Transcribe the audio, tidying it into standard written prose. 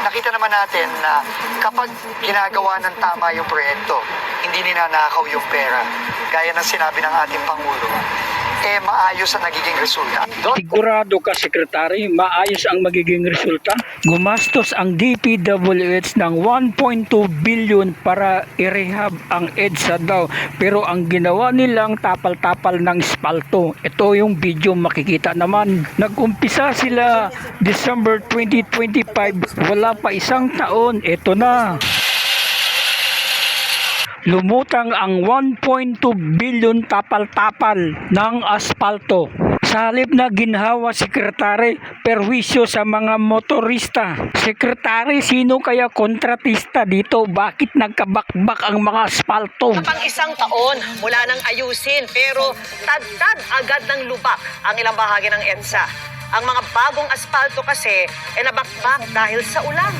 nakita naman natin na kapag ginagawa ng tama yung proyekto, hindi ninanakaw yung pera, gaya ng sinabi ng ating Pangulo, maayos ang nagiging resulta. Sigurado ka, Sekretary, maayos ang magiging resulta? Gumastos ang DPWH ng 1.2 billion para i-rehab ang EDSA daw. Pero ang ginawa nilang tapal-tapal ng espalto. Ito yung video makikita naman. Nag-umpisa sila December 2025. Wala pa isang taon. Ito na. Lumutang ang 1.2 billion tapal-tapal ng aspalto. Sa halip na ginhawa, Sekretary, perwisyo sa mga motorista. Sekretary, sino kaya kontratista dito? Bakit nagkabakbak ang mga aspalto? Pang isang taon mula nang ayusin pero tad-tad agad ng lubak ang ilang bahagi ng EDSA. Ang mga bagong aspalto kasi nabakbak dahil sa ulan.